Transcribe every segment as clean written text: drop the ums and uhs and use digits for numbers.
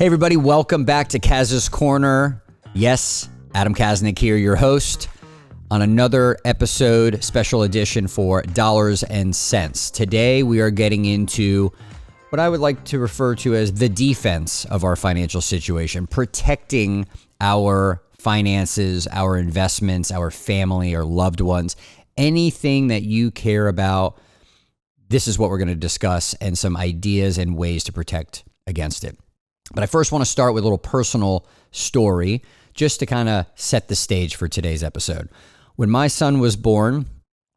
Hey everybody, welcome back to Kaz's Korner. Yes, Adam Kaznick here, your host, on another episode, special edition for Dollars and Cents. Today we are getting into what I would like to refer to as the defense of our financial situation, protecting our finances, our investments, our family, our loved ones, anything that you care about. This is what we're going to discuss and some ideas and ways to protect against it. But I first want to start with a little personal story just to kind of set the stage for today's episode. When my son was born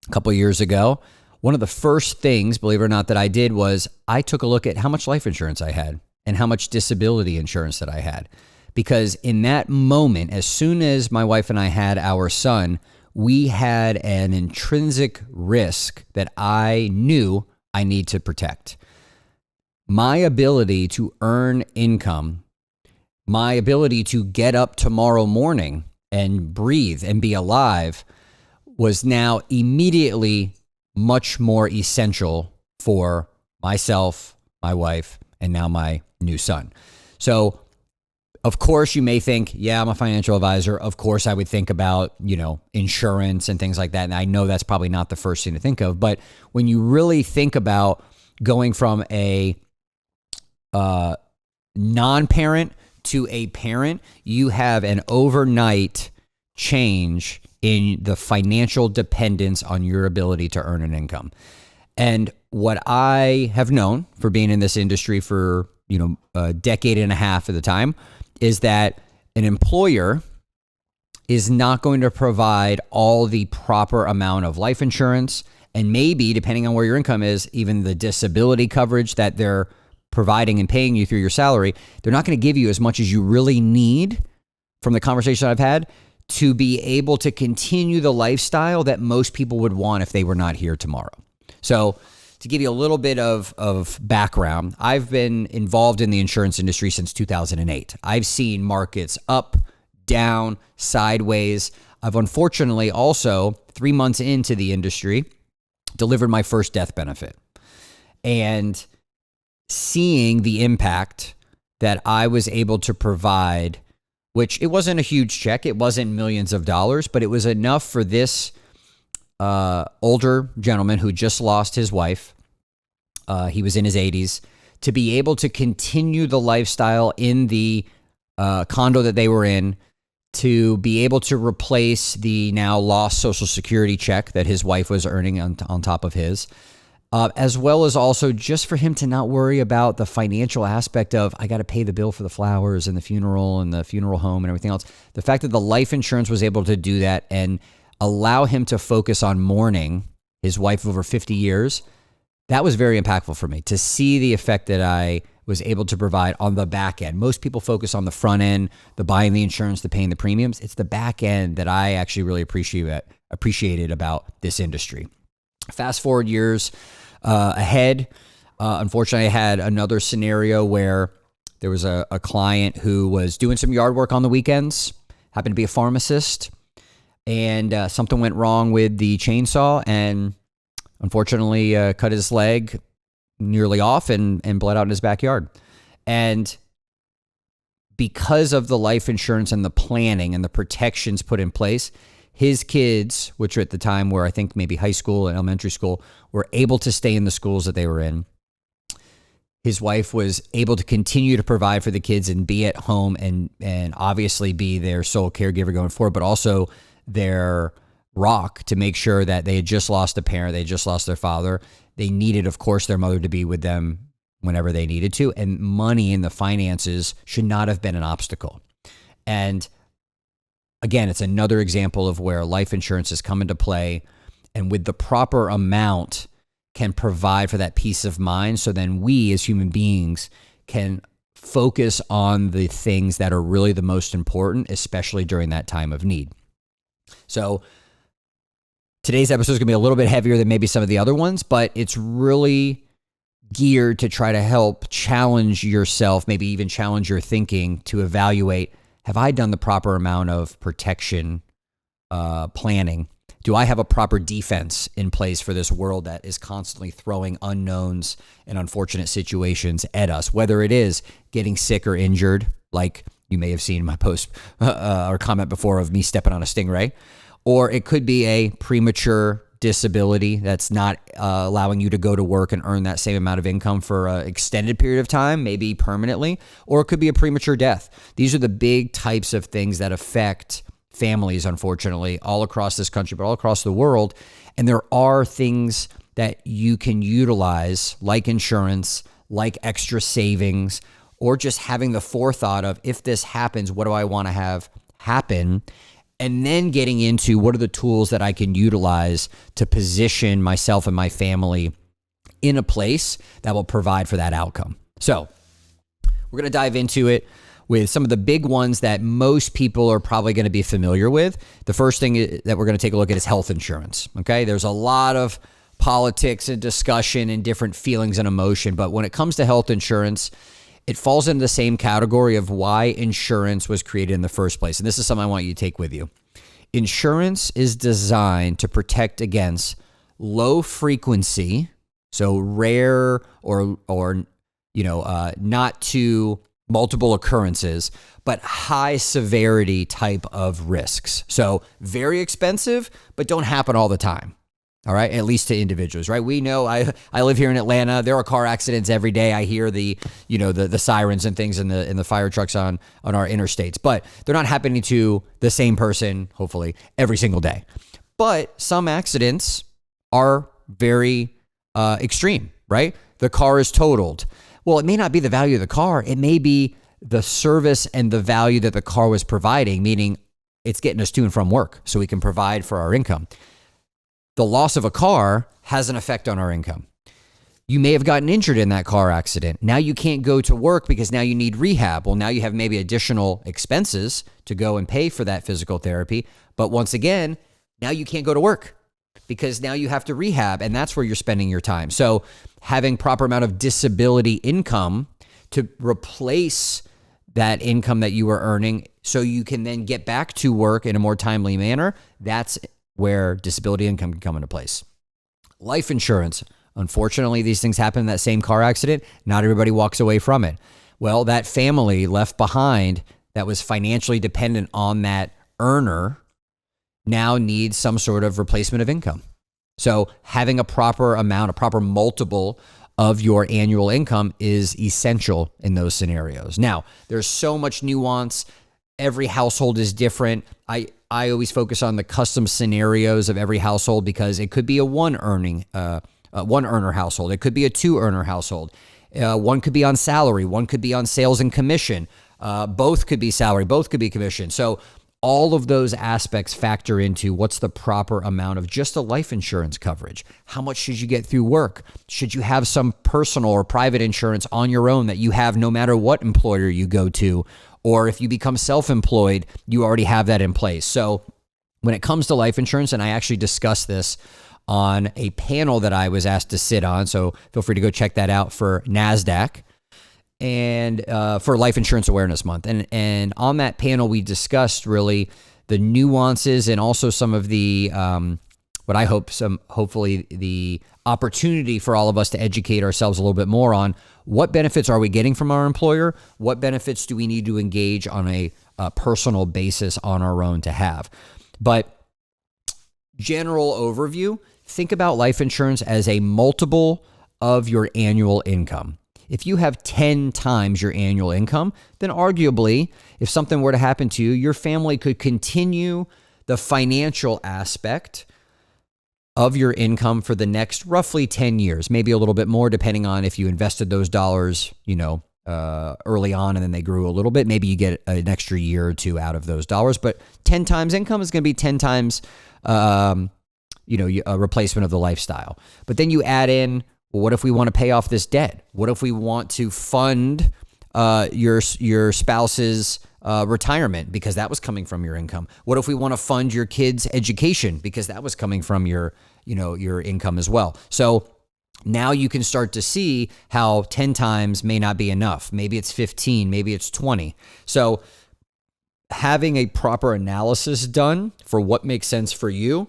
a couple of years ago, one of the first things, believe it or not, that I did was I took a look at how much life insurance I had and how much disability insurance that I had. Because in that moment, as soon as my wife and I had our son, we had an intrinsic risk that I knew I need to protect. My ability to earn income, my ability to get up tomorrow morning and breathe and be alive was now immediately much more essential for myself, my wife, and now my new son. So, of course, you may think, yeah, I'm a financial advisor. Of course, I would think about, insurance and things like that. And I know that's probably not the first thing to think of. But when you really think about going from a non-parent to a parent, you have an overnight change in the financial dependence on your ability to earn an income. And what I have known for being in this industry for, a decade and a half at the time is that an employer is not going to provide all the proper amount of life insurance, and maybe, depending on where your income is, even the disability coverage that they're providing and paying you through your salary. They're not going to give you as much as you really need, from the conversation I've had, to be able to continue the lifestyle that most people would want if they were not here tomorrow. So to give you a little bit of background, I've been involved in the insurance industry since 2008. I've seen markets up, down, sideways. I've unfortunately also, 3 months into the industry, delivered my first death benefit. And seeing the impact that I was able to provide, which it wasn't a huge check, it wasn't millions of dollars, but it was enough for this older gentleman who just lost his wife, he was in his 80s, to be able to continue the lifestyle in the condo that they were in, to be able to replace the now lost Social Security check that his wife was earning on top of his. As well as also just for him to not worry about the financial aspect of, I got to pay the bill for the flowers and the funeral home and everything else. The fact that the life insurance was able to do that and allow him to focus on mourning his wife of over 50 years, that was very impactful for me to see the effect that I was able to provide on the back end. Most people focus on the front end, the buying the insurance, the paying the premiums. It's the back end that I actually really appreciated about this industry. Fast forward years ahead. Unfortunately, I had another scenario where there was a client who was doing some yard work on the weekends, happened to be a pharmacist, and something went wrong with the chainsaw and unfortunately cut his leg nearly off and bled out in his backyard. And because of the life insurance and the planning and the protections put in place, his kids, which at the time were, I think, maybe high school and elementary school, were able to stay in the schools that they were in. His wife was able to continue to provide for the kids and be at home and obviously be their sole caregiver going forward, but also their rock to make sure that they had just lost a parent, they had just lost their father. They needed, of course, their mother to be with them whenever they needed to, and money and the finances should not have been an obstacle. And again, it's another example of where life insurance has come into play, and with the proper amount can provide for that peace of mind. So then we as human beings can focus on the things that are really the most important, especially during that time of need. So today's episode is going to be a little bit heavier than maybe some of the other ones, but it's really geared to try to help challenge yourself, maybe even challenge your thinking to evaluate, have I done the proper amount of protection planning Do I have a proper defense in place for this world that is constantly throwing unknowns and unfortunate situations at us, whether it is getting sick or injured, like you may have seen my post or comment before of me stepping on a stingray, or it could be a premature disability that's not allowing you to go to work and earn that same amount of income for an extended period of time, maybe permanently, or it could be a premature death. These are the big types of things that affect families, unfortunately, all across this country, but all across the world. And there are things that you can utilize, like insurance, like extra savings, or just having the forethought of, if this happens, what do I want to have happen? And then getting into what are the tools that I can utilize to position myself and my family in a place that will provide for that outcome. So we're going to dive into it with some of the big ones that most people are probably going to be familiar with. The first thing that we're going to take a look at is health insurance. Okay, there's a lot of politics and discussion and different feelings and emotion, but when it comes to health insurance, it falls into the same category of why insurance was created in the first place. And this is something I want you to take with you. Insurance is designed to protect against low frequency, so rare or not too multiple occurrences, but high severity type of risks. So very expensive, but don't happen all the time. All right, at least to individuals, right? We know I live here in Atlanta. There are car accidents every day. I hear the sirens and things in the fire trucks on our interstates, but they're not happening to the same person, hopefully, every single day. But some accidents are very extreme, right? The car is totaled. Well, it may not be the value of the car. It may be the service and the value that the car was providing, meaning it's getting us to and from work so we can provide for our income. The loss of a car has an effect on our income. You may have gotten injured in that car accident. Now you can't go to work because now you need rehab. Well, now you have maybe additional expenses to go and pay for that physical therapy. But once again, now you can't go to work because now you have to rehab, and that's where you're spending your time. So having proper amount of disability income to replace that income that you were earning so you can then get back to work in a more timely manner, that's where disability income can come into place. Life insurance. Unfortunately, these things happen in that same car accident. Not everybody walks away from it. Well, that family left behind that was financially dependent on that earner now needs some sort of replacement of income. So having a proper amount, a proper multiple of your annual income is essential in those scenarios. Now, there's so much nuance. Every household is different. I always focus on the custom scenarios of every household because it could be a one earner household. It could be a two earner household. One could be on salary. One could be on sales and commission. Both could be salary. Both could be commission. So all of those aspects factor into what's the proper amount of just a life insurance coverage. How much should you get through work? Should you have some personal or private insurance on your own that you have no matter what employer you go to? Or if you become self-employed, you already have that in place. So when it comes to life insurance, and I actually discussed this on a panel that I was asked to sit on, so feel free to go check that out for NASDAQ and for Life Insurance Awareness Month. And on that panel, we discussed really the nuances and also some of the hopefully the opportunity for all of us to educate ourselves a little bit more on what benefits are we getting from our employer? What benefits do we need to engage on a personal basis on our own to have? But general overview, think about life insurance as a multiple of your annual income. If you have 10 times your annual income, then arguably, if something were to happen to you, your family could continue the financial aspect of your income for the next roughly 10 years, maybe a little bit more depending on if you invested those dollars, early on and then they grew a little bit. Maybe you get an extra year or two out of those dollars, but 10 times income is going to be 10 times, a replacement of the lifestyle. But then you add in, well, what if we want to pay off this debt? What if we want to fund your spouse's retirement because that was coming from your income? What if we want to fund your kids' education because that was coming from your income as well? So now you can start to see how 10 times may not be enough. Maybe it's 15, maybe it's 20. So having a proper analysis done for what makes sense for you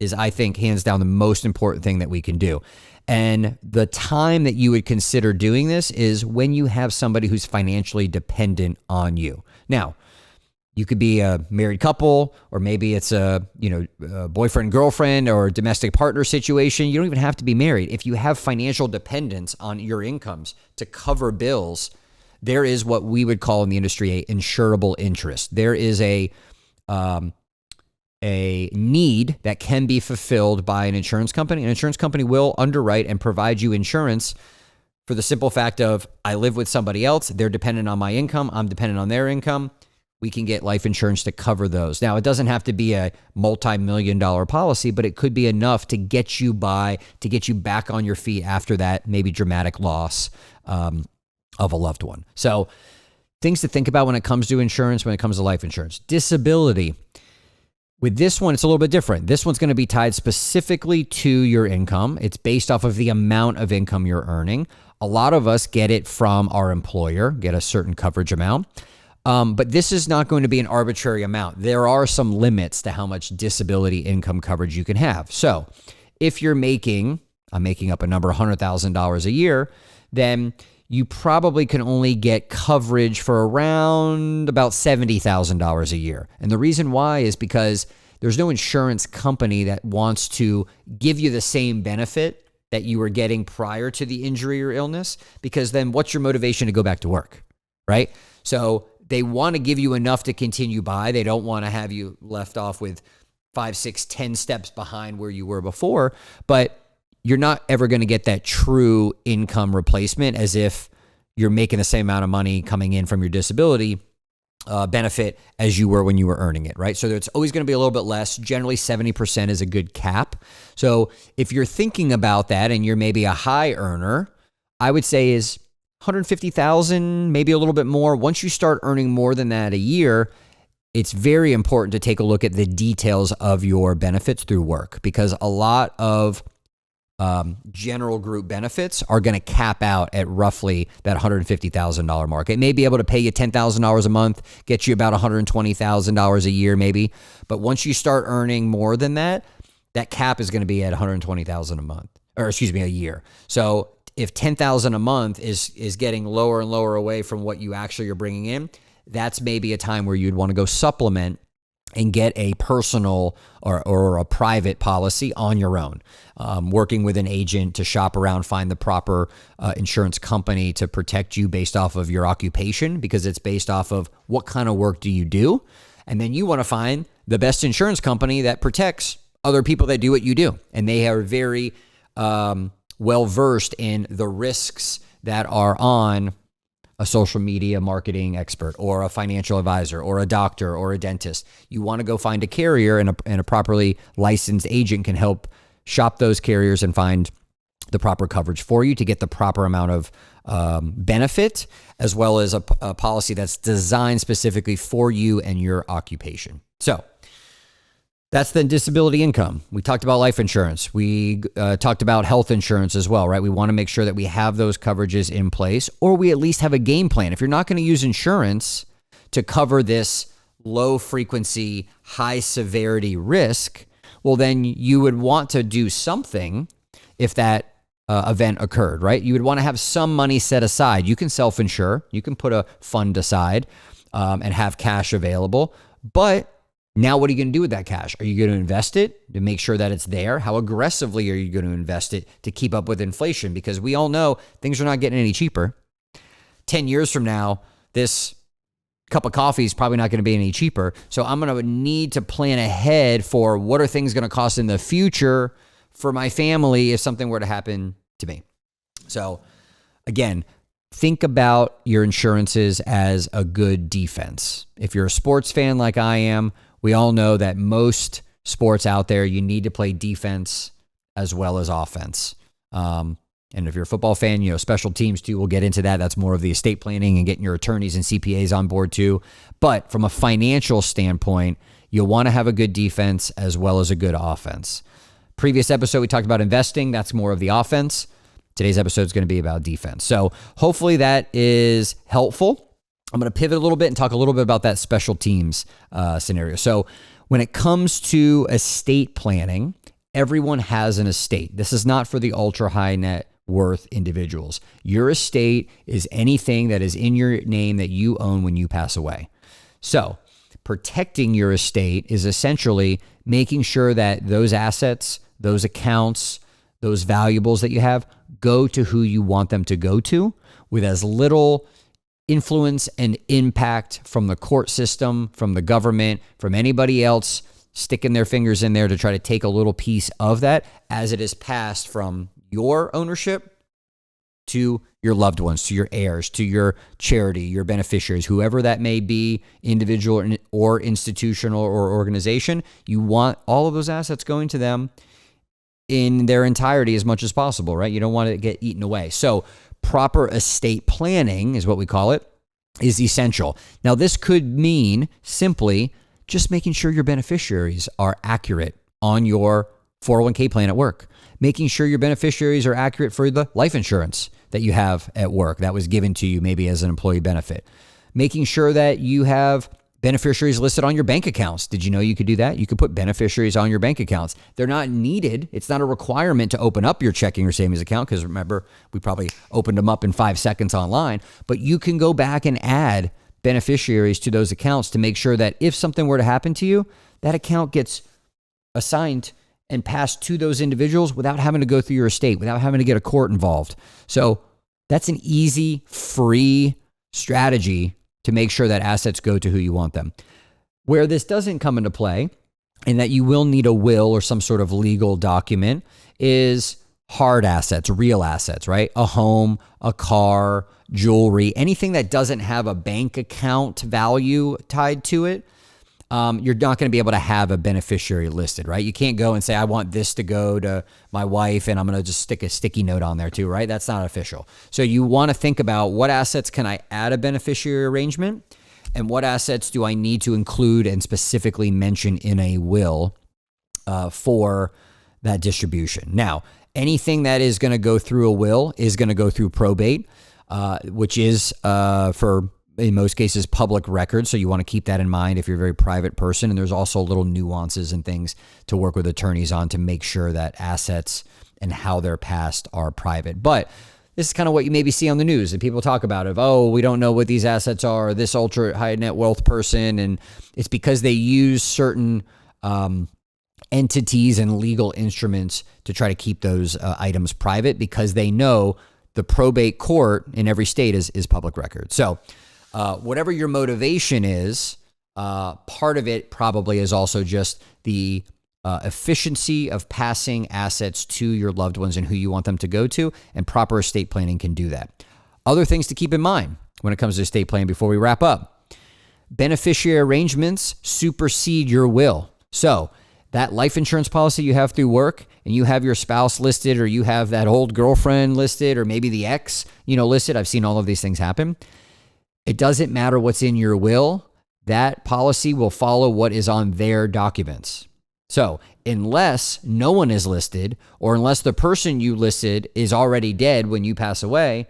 is, I think, hands down the most important thing that we can do. And the time that you would consider doing this is when you have somebody who's financially dependent on you. Now, you could be a married couple, or maybe it's a boyfriend, girlfriend, or domestic partner situation. You don't even have to be married. If you have financial dependence on your incomes to cover bills, there is what we would call in the industry a insurable interest. There is a need that can be fulfilled by an insurance company. An insurance company will underwrite and provide you insurance for the simple fact of, I live with somebody else, they're dependent on my income, I'm dependent on their income. We can get life insurance to cover those. Now, it doesn't have to be a multi-million-dollar policy, but it could be enough to get you by, to get you back on your feet after that maybe dramatic loss of a loved one. So things to think about when it comes to insurance, when it comes to life insurance. Disability. With this one, it's a little bit different. This one's going to be tied specifically to your income. It's based off of the amount of income you're earning. A lot of us get it from our employer, get a certain coverage amount. But this is not going to be an arbitrary amount. There are some limits to how much disability income coverage you can have. So if you're making, I'm making up a number, $100,000 a year, then you probably can only get coverage for around about $70,000 a year. And the reason why is because there's no insurance company that wants to give you the same benefit that you were getting prior to the injury or illness, because then what's your motivation to go back to work, right? So they want to give you enough to continue by. They don't want to have you left off with 5, 6, 10 steps behind where you were before, but you're not ever going to get that true income replacement as if you're making the same amount of money coming in from your disability benefit as you were when you were earning it, right? So it's always going to be a little bit less. Generally, 70% is a good cap. So if you're thinking about that and you're maybe a high earner, I would say is 150,000, maybe a little bit more. Once you start earning more than that a year, it's very important to take a look at the details of your benefits through work, because a lot of general group benefits are going to cap out at roughly that $150,000 mark. It may be able to pay you $10,000 a month, get you about $120,000 a year maybe. But once you start earning more than that, that cap is going to be at $120,000 a month, or excuse me, a year. So if $10,000 a month is getting lower and lower away from what you actually are bringing in, that's maybe a time where you'd want to go supplement and get a personal or a private policy on your own, working with an agent to shop around, find the proper insurance company to protect you based off of your occupation, because it's based off of what kind of work do you do. And then you want to find the best insurance company that protects other people that do what you do. And they are very well-versed in the risks that are on a social media marketing expert or a financial advisor or a doctor or a dentist. You want to go find a carrier, and a properly licensed agent can help shop those carriers and find the proper coverage for you to get the proper amount of benefit, as well as a policy that's designed specifically for you and your occupation. So that's the disability income. We talked about life insurance. We talked about health insurance as well, right? We want to make sure that we have those coverages in place, or we at least have a game plan. If you're not going to use insurance to cover this low frequency, high severity risk, well, then you would want to do something if that event occurred, right? You would want to have some money set aside. You can self-insure. You can put a fund aside and have cash available, but now, what are you going to do with that cash? Are you going to invest it to make sure that it's there? How aggressively are you going to invest it to keep up with inflation? Because we all know things are not getting any cheaper. 10 years from now, this cup of coffee is probably not going to be any cheaper. So I'm going to need to plan ahead for what are things going to cost in the future for my family if something were to happen to me. So again, think about your insurances as a good defense. If you're a sports fan like I am, we all know that most sports out there, you need to play defense as well as offense. And if you're a football fan, special teams too, we'll get into that. That's more of the estate planning and getting your attorneys and CPAs on board too. But from a financial standpoint, you'll want to have a good defense as well as a good offense. Previous episode, we talked about investing. That's more of the offense. Today's episode is going to be about defense. So hopefully that is helpful. I'm going to pivot a little bit and talk a little bit about that special teams scenario. So when it comes to estate planning, everyone has an estate. This is not for the ultra high net worth individuals. Your estate is anything that is in your name that you own when you pass away. So protecting your estate is essentially making sure that those assets, those accounts, those valuables that you have go to who you want them to go to with as little influence and impact from the court system, from the government, from anybody else sticking their fingers in there to try to take a little piece of that as it is passed from your ownership to your loved ones, to your heirs, to your charity, your beneficiaries, whoever that may be, individual or institutional or organization. You want all of those assets going to them in their entirety as much as possible, right? You don't want it to get eaten away. So proper estate planning is what we call it, is essential. Now, this could mean simply just making sure your beneficiaries are accurate on your 401k plan at work, making sure your beneficiaries are accurate for the life insurance that you have at work that was given to you maybe as an employee benefit, making sure that you have beneficiaries listed on your bank accounts. Did you know you could do that? You could put beneficiaries on your bank accounts. They're not needed. It's not a requirement to open up your checking or savings account because remember, we probably opened them up in 5 seconds online, but you can go back and add beneficiaries to those accounts to make sure that if something were to happen to you, that account gets assigned and passed to those individuals without having to go through your estate, without having to get a court involved. So that's an easy, free strategy to make sure that assets go to who you want them. Where this doesn't come into play, and that you will need a will or some sort of legal document, is hard assets, real assets, right? A home, a car, jewelry, anything that doesn't have a bank account value tied to it. You're not going to be able to have a beneficiary listed, right? You can't go and say, I want this to go to my wife and I'm going to just stick a sticky note on there too, right? That's not official. So you want to think about what assets can I add a beneficiary arrangement and what assets do I need to include and specifically mention in a will for that distribution. Now, anything that is going to go through a will is going to go through probate, which is for in most cases, public records. So you want to keep that in mind if you're a very private person. And there's also little nuances and things to work with attorneys on to make sure that assets and how they're passed are private. But this is kind of what you maybe see on the news that people talk about of, oh, we don't know what these assets are, this ultra high net wealth person. And it's because they use certain entities and legal instruments to try to keep those items private because they know the probate court in every state is public record. So whatever your motivation is, part of it probably is also just the efficiency of passing assets to your loved ones and who you want them to go to, and proper estate planning can do that. Other things to keep in mind when it comes to estate planning before we wrap up. Beneficiary arrangements supersede your will. So that life insurance policy you have through work and you have your spouse listed or you have that old girlfriend listed or maybe the ex, listed. I've seen all of these things happen. It doesn't matter what's in your will. That policy will follow what is on their documents. So unless no one is listed or unless the person you listed is already dead when you pass away,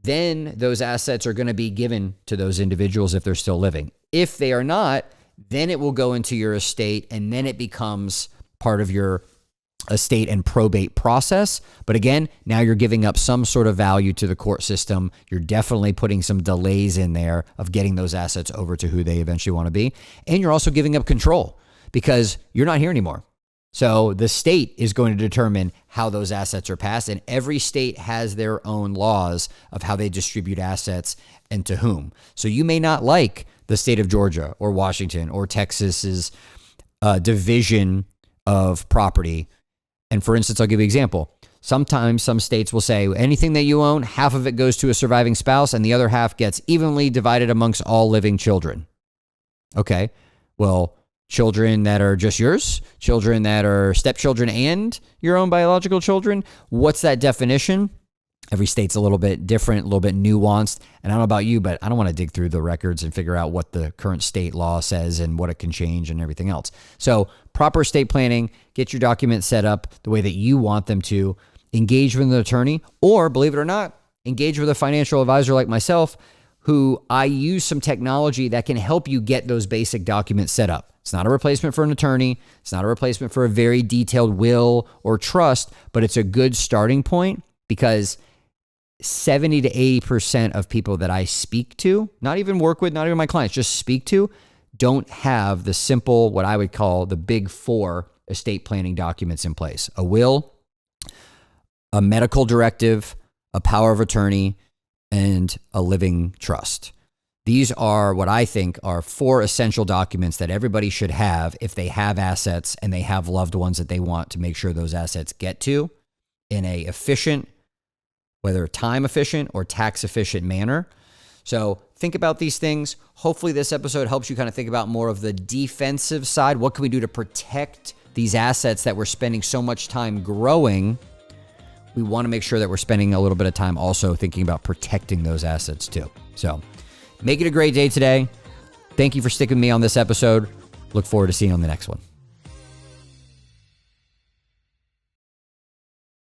then those assets are going to be given to those individuals if they're still living. If they are not, then it will go into your estate and then it becomes part of your estate and probate process. But again, now you're giving up some sort of value to the court system. You're definitely putting some delays in there of getting those assets over to who they eventually want to be. And you're also giving up control because you're not here anymore. So the state is going to determine how those assets are passed, and every state has their own laws of how they distribute assets and to whom. So you may not like the state of Georgia or Washington or Texas's division of property. And for instance, I'll give you an example. Sometimes some states will say anything that you own, half of it goes to a surviving spouse and the other half gets evenly divided amongst all living children. Okay, well, children that are just yours, children that are stepchildren and your own biological children, what's that definition? Every state's a little bit different, a little bit nuanced. And I don't know about you, but I don't want to dig through the records and figure out what the current state law says and what it can change and everything else. So proper estate planning, get your documents set up the way that you want them to, engage with an attorney, or believe it or not, engage with a financial advisor like myself who I use some technology that can help you get those basic documents set up. It's not a replacement for an attorney. It's not a replacement for a very detailed will or trust, but it's a good starting point because 70 to 80% of people that I speak to, not even work with, not even my clients, just speak to, don't have the simple, what I would call the big four estate planning documents in place: a will, a medical directive, a power of attorney, and a living trust. These are what I think are four essential documents that everybody should have if they have assets and they have loved ones that they want to make sure those assets get to in a efficient, whether time efficient or tax efficient manner. So think about these things. Hopefully this episode helps you kind of think about more of the defensive side. What can we do to protect these assets that we're spending so much time growing? We want to make sure that we're spending a little bit of time also thinking about protecting those assets too. So make it a great day today. Thank you for sticking with me on this episode. Look forward to seeing you on the next one.